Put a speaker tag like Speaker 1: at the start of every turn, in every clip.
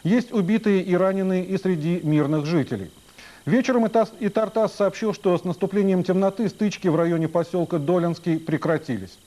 Speaker 1: Есть убитые и раненые и среди мирных жителей. Вечером ИТАР-ТАСС сообщил, что с наступлением темноты стычки в районе поселка Долинский прекратились.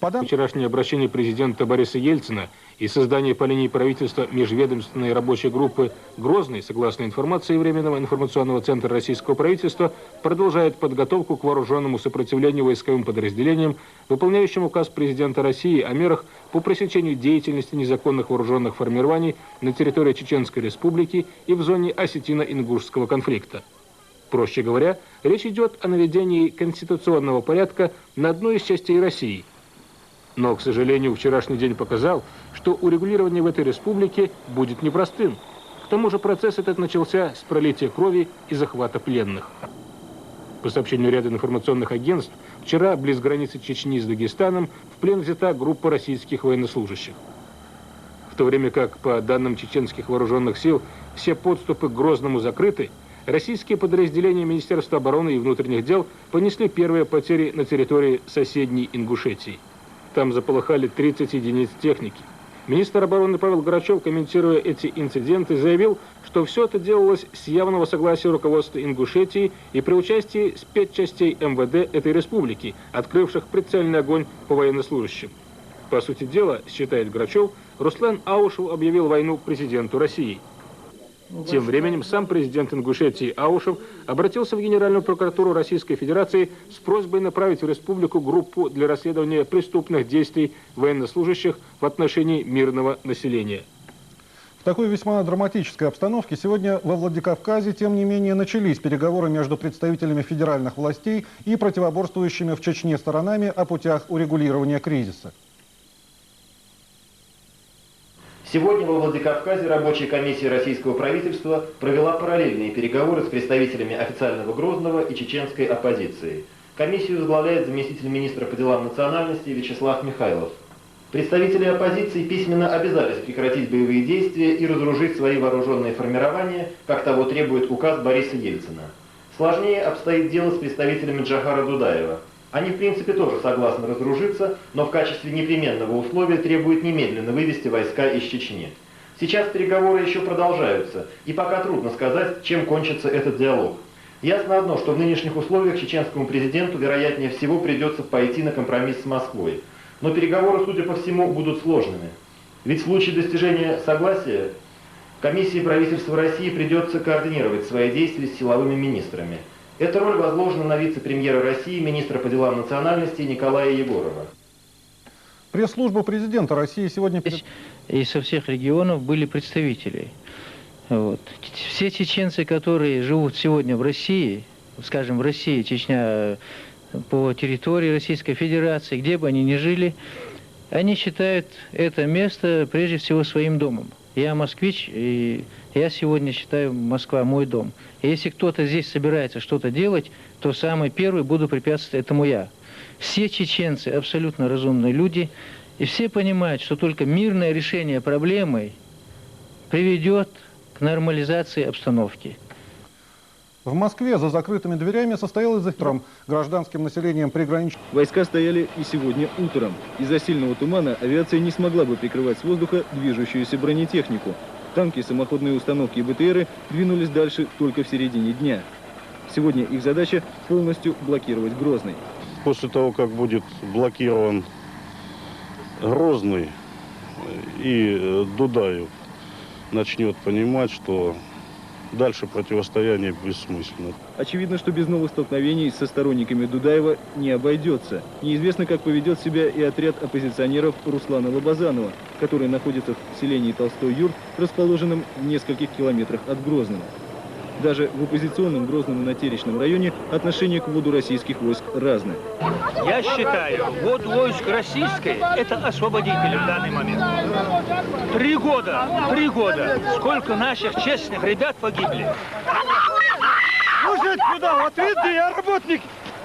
Speaker 2: Вчерашнее обращение президента Бориса Ельцина и создание по линии правительства межведомственной рабочей группы «Грозный», согласно информации Временного информационного центра российского правительства, продолжает подготовку к вооруженному сопротивлению войсковым подразделениям, выполняющим указ президента России о мерах по пресечению деятельности незаконных вооруженных формирований на территории Чеченской Республики и в зоне осетино-ингушского конфликта. Проще говоря, речь идет о наведении конституционного порядка на одной из частей России. Но, к сожалению, вчерашний день показал, что урегулирование в этой республике будет непростым. К тому же процесс этот начался с пролития крови и захвата пленных. По сообщению ряда информационных агентств, вчера близ границы Чечни с Дагестаном в плен взята группа российских военнослужащих. В то время как, по данным чеченских вооруженных сил, все подступы к Грозному закрыты, российские подразделения Министерства обороны и внутренних дел понесли первые потери на территории соседней Ингушетии. Там заполыхали 30 единиц техники. Министр обороны Павел Грачев, комментируя эти инциденты, заявил, что все это делалось с явного согласия руководства Ингушетии и при участии спецчастей МВД этой республики, открывших прицельный огонь по военнослужащим. По сути дела, считает Грачев, Руслан Аушев объявил войну президенту России. Тем временем сам президент Ингушетии Аушев обратился в Генеральную прокуратуру Российской Федерации с просьбой направить в республику группу для расследования преступных действий военнослужащих в отношении мирного населения.
Speaker 1: В такой весьма драматической обстановке сегодня во Владикавказе, тем не менее, начались переговоры между представителями федеральных властей и противоборствующими в Чечне сторонами о путях урегулирования кризиса.
Speaker 3: Сегодня во Владикавказе рабочая комиссия российского правительства провела параллельные переговоры с представителями официального Грозного и чеченской оппозиции. Комиссию возглавляет заместитель министра по делам национальности Вячеслав Михайлов. Представители оппозиции письменно обязались прекратить боевые действия и разоружить свои вооруженные формирования, как того требует указ Бориса Ельцина. Сложнее обстоит дело с представителями Джохара Дудаева. Они, в принципе, тоже согласны разоружиться, но в качестве непременного условия требуют немедленно вывести войска из Чечни. Сейчас переговоры еще продолжаются, и пока трудно сказать, чем кончится этот диалог. Ясно одно, что в нынешних условиях чеченскому президенту, вероятнее всего, придется пойти на компромисс с Москвой. Но переговоры, судя по всему, будут сложными. Ведь в случае достижения согласия комиссии правительства России придется координировать свои действия с силовыми министрами. Эта роль возложена на вице-премьера России, министра по делам национальности Николая Егорова.
Speaker 1: Пресс-служба президента России сегодня...
Speaker 4: И со всех регионов были представители. Вот. Все чеченцы, которые живут сегодня в России, скажем, в России, Чечня, по территории Российской Федерации, где бы они ни жили, они считают это место прежде всего своим домом. Я москвич, и я сегодня считаю Москва мой дом. И если кто-то здесь собирается что-то делать, то самый первый буду препятствовать этому я. Все чеченцы абсолютно разумные люди, и все понимают, что только мирное решение проблемы приведет к нормализации обстановки.
Speaker 1: В Москве за закрытыми дверями состоялось за гражданским населением приграничных.
Speaker 5: Войска стояли и сегодня утром. Из-за сильного тумана авиация не смогла бы прикрывать с воздуха движущуюся бронетехнику. Танки, самоходные установки и БТРы двинулись дальше только в середине дня. Сегодня их задача полностью блокировать Грозный.
Speaker 6: После того, как будет блокирован Грозный, и Дудаев начнет понимать, что дальше противостояние бессмысленно.
Speaker 5: Очевидно, что без новых столкновений со сторонниками Дудаева не обойдется. Неизвестно, как поведет себя и отряд оппозиционеров Руслана Лобазанова, который находится в селении Толстой-Юрт, расположенном в нескольких километрах от Грозного. Даже в оппозиционном Грозном и Натеречном районе отношение к вводу российских войск разное.
Speaker 7: Я считаю, ввод войск российской – это освободители в данный момент. 3 года. Сколько наших честных ребят погибли.
Speaker 8: Слушай сюда, вот видите, я работник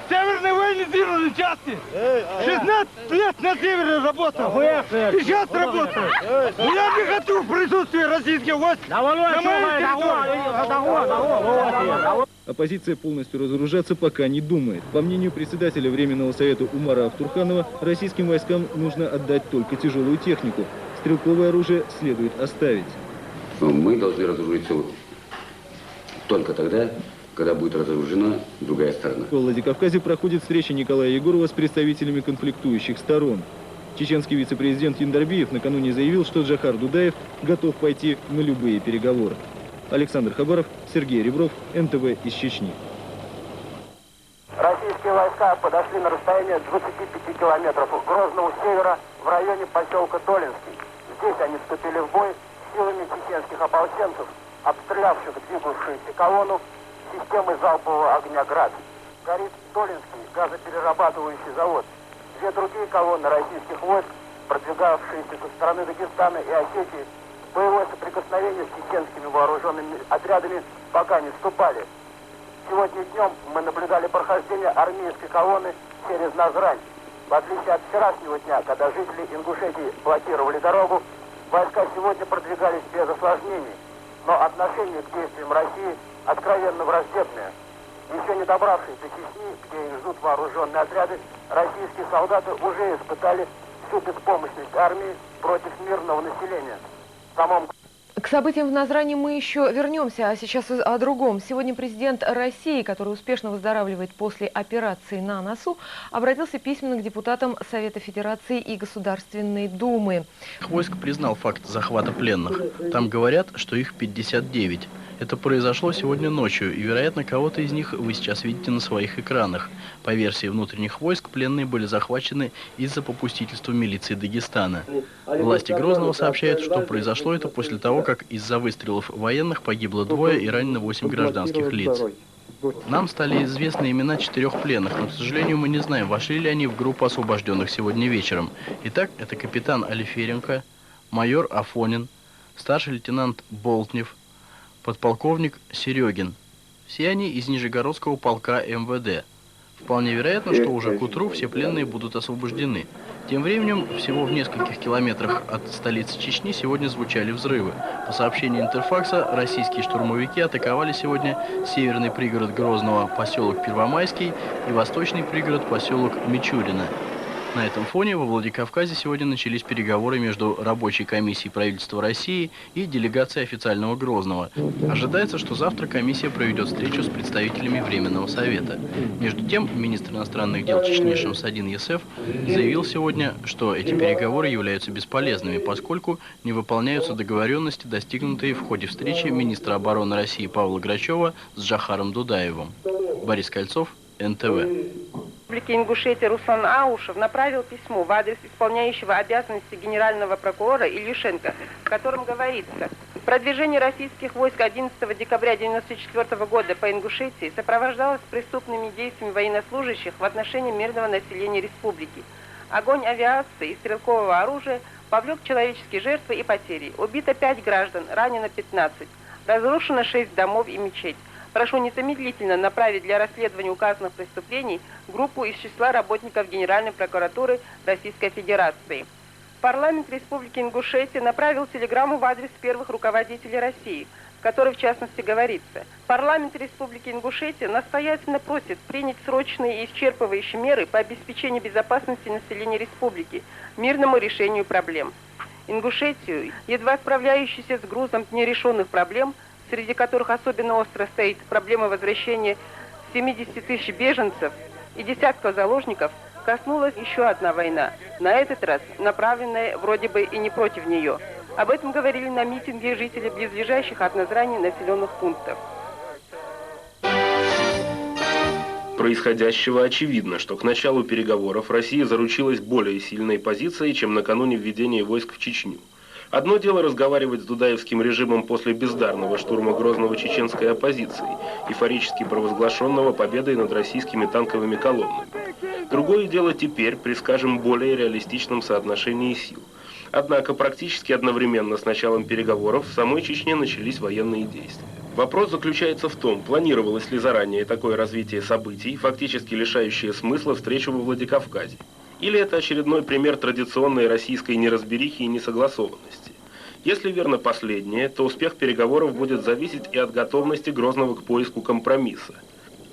Speaker 8: Северной военизированной части. 16 лет на севере работал. И сейчас работаю. Я не хочу присутствия российских войск на моей территории.
Speaker 5: Оппозиция полностью разоружаться пока не думает. По мнению председателя Временного совета Умара Автурханова, российским войскам нужно отдать только тяжелую технику. Стрелковое оружие следует оставить.
Speaker 9: Мы должны разоружиться только тогда, когда будет разоружена другая сторона.
Speaker 5: В Владикавказе проходит встреча Николая Егорова с представителями конфликтующих сторон. Чеченский вице-президент Яндарбиев накануне заявил, что Джохар Дудаев готов пойти на любые переговоры. Александр Хабаров, Сергей Ребров, НТВ из Чечни.
Speaker 10: Российские войска подошли на расстояние 25 километров к Грозному с севера в районе поселка Толинский. Здесь они вступили в бой с силами чеченских ополченцев, обстрелявших двигавшуюся колонну системой залпового огня «Град». Горит Толинский газоперерабатывающий завод. Две другие колонны российских войск, продвигавшиеся со стороны Дагестана и Осетии, в боевое соприкосновение с чеченскими вооруженными отрядами пока не вступали. Сегодня днем мы наблюдали прохождение армейской колонны через Назрань. В отличие от вчерашнего дня, когда жители Ингушетии блокировали дорогу, войска сегодня продвигались без осложнений. Но отношение к действиям России откровенно враждебное. Еще не добравшись до Чечни, где их ждут вооруженные отряды, российские солдаты уже испытали всю беспомощность армии против мирного населения.
Speaker 11: К событиям в Назрани мы еще вернемся, а сейчас о другом. Сегодня президент России, который успешно выздоравливает после операции на носу, обратился письменно к депутатам Совета Федерации и Государственной Думы.
Speaker 12: Войск признал факт захвата пленных. Там говорят, что их 59. Это произошло сегодня ночью, и, вероятно, кого-то из них вы сейчас видите на своих экранах. По версии внутренних войск, пленные были захвачены из-за попустительства милиции Дагестана. Власти Грозного сообщают, что произошло это после того, как из-за выстрелов военных погибло 2 и ранено 8 гражданских лиц. Нам стали известны имена 4 пленных, но, к сожалению, мы не знаем, вошли ли они в группу освобожденных сегодня вечером. Итак, это капитан Алиференко, майор Афонин, старший лейтенант Болтнев, подполковник Серегин. Все они из Нижегородского полка МВД. Вполне вероятно, что уже к утру все пленные будут освобождены. Тем временем, всего в нескольких километрах от столицы Чечни сегодня звучали взрывы. По сообщению Интерфакса, российские штурмовики атаковали сегодня северный пригород Грозного, поселок Первомайский, и восточный пригород, поселок Мичурино. На этом фоне во Владикавказе сегодня начались переговоры между рабочей комиссией правительства России и делегацией официального Грозного. Ожидается, что завтра комиссия проведет встречу с представителями Временного совета. Между тем, министр иностранных дел Чечни Шамсадин Есеф заявил сегодня, что эти переговоры являются бесполезными, поскольку не выполняются договоренности, достигнутые в ходе встречи министра обороны России Павла Грачева с Джохаром Дудаевым. Борис Кольцов, НТВ.
Speaker 13: Республики Ингушетия Руслан Аушев направил письмо в адрес исполняющего обязанности генерального прокурора Ильюшенко, в котором говорится: продвижение российских войск 11 декабря 1994 года по Ингушетии сопровождалось преступными действиями военнослужащих в отношении мирного населения республики. Огонь авиации и стрелкового оружия повлек человеческие жертвы и потери. Убито 5 граждан, ранено 15. Разрушено 6 домов и мечеть. Прошу незамедлительно направить для расследования указанных преступлений группу из числа работников Генеральной прокуратуры Российской Федерации. Парламент Республики Ингушетия направил телеграмму в адрес первых руководителей России, в которой в частности говорится: парламент Республики Ингушетия настоятельно просит принять срочные и исчерпывающие меры по обеспечению безопасности населения республики, мирному решению проблем. Ингушетию, едва справляющуюся с грузом нерешенных проблем, среди которых особенно остро стоит проблема возвращения 70 тысяч беженцев и десятков заложников, коснулась еще одна война, на этот раз направленная вроде бы и не против нее. Об этом говорили на митинге жители близлежащих от Назрани населенных пунктов.
Speaker 14: Происходящего очевидно, что к началу переговоров Россия заручилась более сильной позицией, чем накануне введения войск в Чечню. Одно дело разговаривать с дудаевским режимом после бездарного штурма Грозного чеченской оппозиции, эйфорически провозглашенного победой над российскими танковыми колоннами. Другое дело теперь при, скажем, более реалистичном соотношении сил. Однако практически одновременно с началом переговоров в самой Чечне начались военные действия. Вопрос заключается в том, планировалось ли заранее такое развитие событий, фактически лишающее смысла встречу во Владикавказе. Или это очередной пример традиционной российской неразберихи и несогласованности? Если верно последнее, то успех переговоров будет зависеть и от готовности Грозного к поиску компромисса.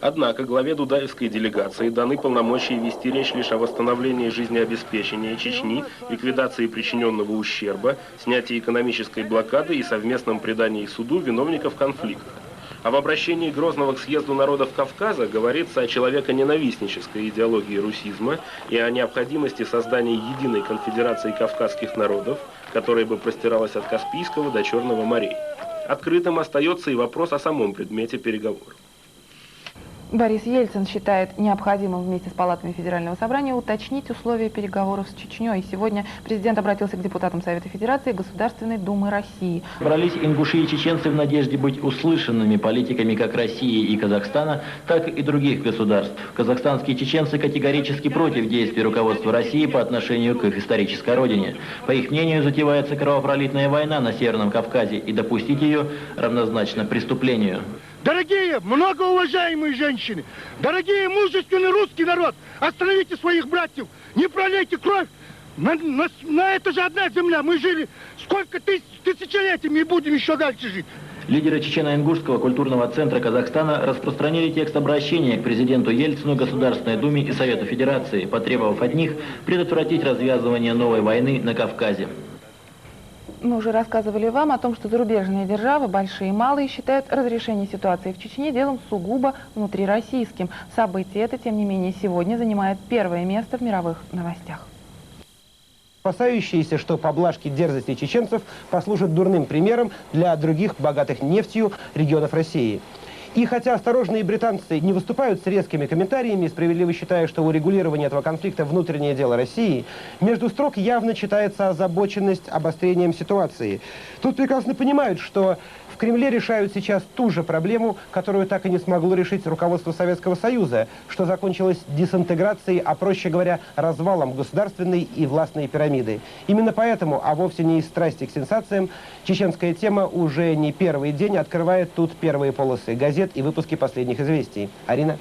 Speaker 14: Однако главе дудаевской делегации даны полномочия вести речь лишь о восстановлении жизнеобеспечения Чечни, ликвидации причиненного ущерба, снятии экономической блокады и совместном предании суду виновников конфликта. А в обращении Грозного к съезду народов Кавказа говорится о человеконенавистнической идеологии русизма и о необходимости создания единой конфедерации кавказских народов, которая бы простиралась от Каспийского до Черного морей. Открытым остается и вопрос о самом предмете переговоров.
Speaker 15: Борис Ельцин считает необходимым вместе с палатами Федерального собрания уточнить условия переговоров с Чечней. Сегодня президент обратился к депутатам Совета Федерации и Государственной Думы России.
Speaker 16: Собрались ингуши и чеченцы в надежде быть услышанными политиками как России и Казахстана, так и других государств. Казахстанские чеченцы категорически против действий руководства России по отношению к их исторической родине. По их мнению, затевается кровопролитная война на Северном Кавказе, и допустить ее равнозначно преступлению.
Speaker 8: Дорогие, многоуважаемые женщины, дорогие мужественный русский народ, остановите своих братьев, не пролейте кровь. На это же одна земля, мы жили сколько тысячелетиями и будем еще дальше жить.
Speaker 16: Лидеры Чечено-Ингушского культурного центра Казахстана распространили текст обращения к президенту Ельцину, Государственной Думе и Совету Федерации, потребовав от них предотвратить развязывание новой войны на Кавказе.
Speaker 15: Мы уже рассказывали вам о том, что зарубежные державы, большие и малые, считают разрешение ситуации в Чечне делом сугубо внутрироссийским. Событие это, тем не менее, сегодня занимает первое место в мировых новостях.
Speaker 17: Опасающиеся, что поблажки дерзости чеченцев послужат дурным примером для других богатых нефтью регионов России. И хотя осторожные британцы не выступают с резкими комментариями, справедливо считая, что урегулирование этого конфликта – внутреннее дело России, между строк явно читается озабоченность обострением ситуации. Тут прекрасно понимают, что в Кремле решают сейчас ту же проблему, которую так и не смогло решить руководство Советского Союза, что закончилось дезинтеграцией, а проще говоря, развалом государственной и властной пирамиды. Именно поэтому, а вовсе не из страсти к сенсациям, чеченская тема уже не первый день открывает тут первые полосы газет и выпуски последних известий. Арина?